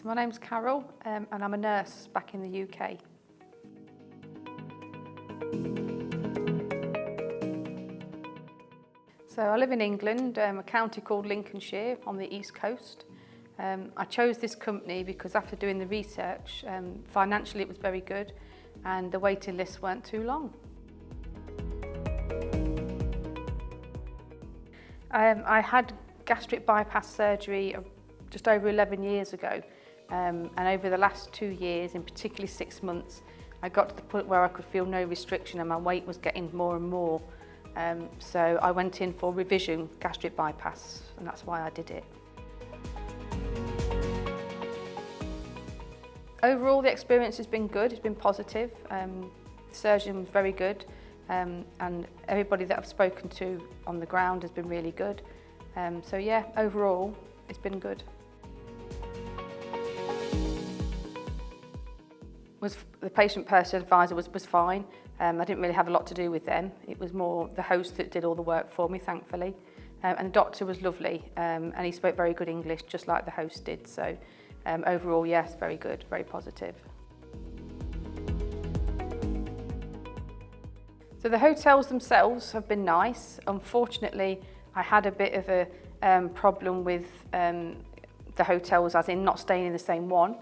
So my name's Carol and I'm a nurse back in the UK. So I live in England, a county called Lincolnshire on the east coast. I chose this company because after doing the research, financially it was very good and the waiting lists weren't too long. I had gastric bypass surgery just over 11 years ago, and over the last 2 years, in particularly 6 months, I got to the point where I could feel no restriction and my weight was getting more and more. So I went in for revision gastric bypass, and that's why I did it. Overall, the experience has been good, it's been positive. The surgeon was very good, and everybody that I've spoken to on the ground has been really good. So yeah, overall, it's been good. The patient person advisor was fine. I didn't really have a lot to do with them. It was more the host that did all the work for me, thankfully. And the doctor was lovely, and he spoke very good English, just like the host did. So overall, yes, very good, very positive. So the hotels themselves have been nice. Unfortunately, I had a bit of a problem with the hotels, as in not staying in the same one.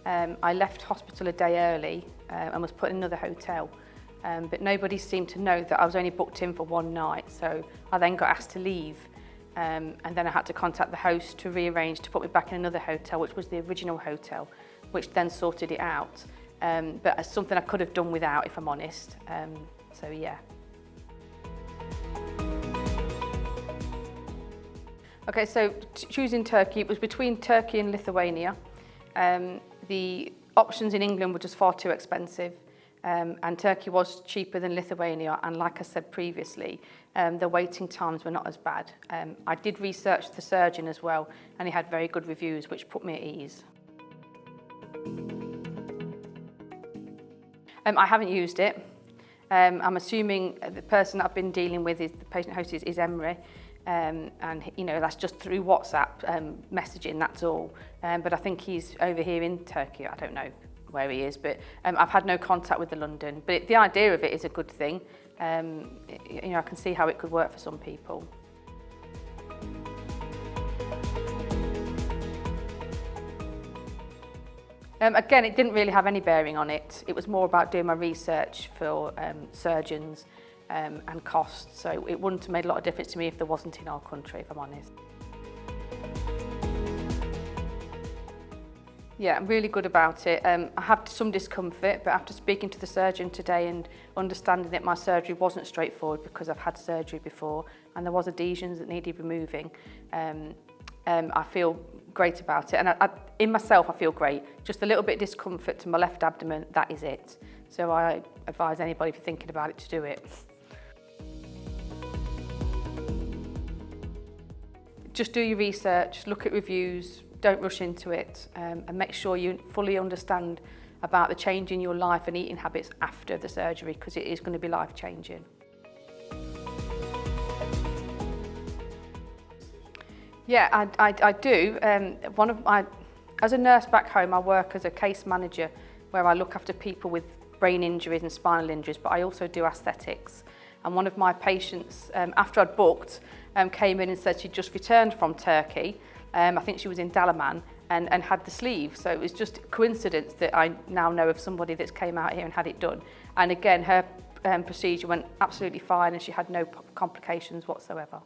I left hospital a day early and was put in another hotel, but nobody seemed to know that I was only booked in for one night, so I then got asked to leave, and then I had to contact the host to rearrange to put me back in another hotel, which was the original hotel, which then sorted it out, but it's something I could have done without, if I'm honest, so yeah. Okay, so choosing Turkey, it was between Turkey and Lithuania. The options in England were just far too expensive, and Turkey was cheaper than Lithuania, and like I said previously, the waiting times were not as bad. I did research the surgeon as well, and he had very good reviews, which put me at ease. I haven't used it. I'm assuming the person I've been dealing with, the patient host is Emre, and you know, that's just through WhatsApp messaging, that's all. But I think he's over here in Turkey. I don't know where he is, but I've had no contact with the London. But the idea of it is a good thing. You know, I can see how it could work for some people. Again, it didn't really have any bearing on it. It was more about doing my research for surgeons and costs, so it wouldn't have made a lot of difference to me if there wasn't in our country, if I'm honest. Yeah, I'm really good about it. I have some discomfort, but after speaking to the surgeon today and understanding that my surgery wasn't straightforward because I've had surgery before and there was adhesions that needed removing, I feel great about it. And in myself, I feel great. Just a little bit of discomfort to my left abdomen, that is it. So I advise anybody if you're thinking about it to do it. Just do your research, look at reviews, don't rush into it, and make sure you fully understand about the change in your life and eating habits after the surgery, because it is going to be life-changing. Yeah, I do. As a nurse back home, I work as a case manager where I look after people with brain injuries and spinal injuries, but I also do aesthetics. And one of my patients, after I'd booked, came in and said she'd just returned from Turkey. I think she was in Dalaman and had the sleeve. So it was just a coincidence that I now know of somebody that's came out here and had it done. And again, her procedure went absolutely fine and she had no complications whatsoever.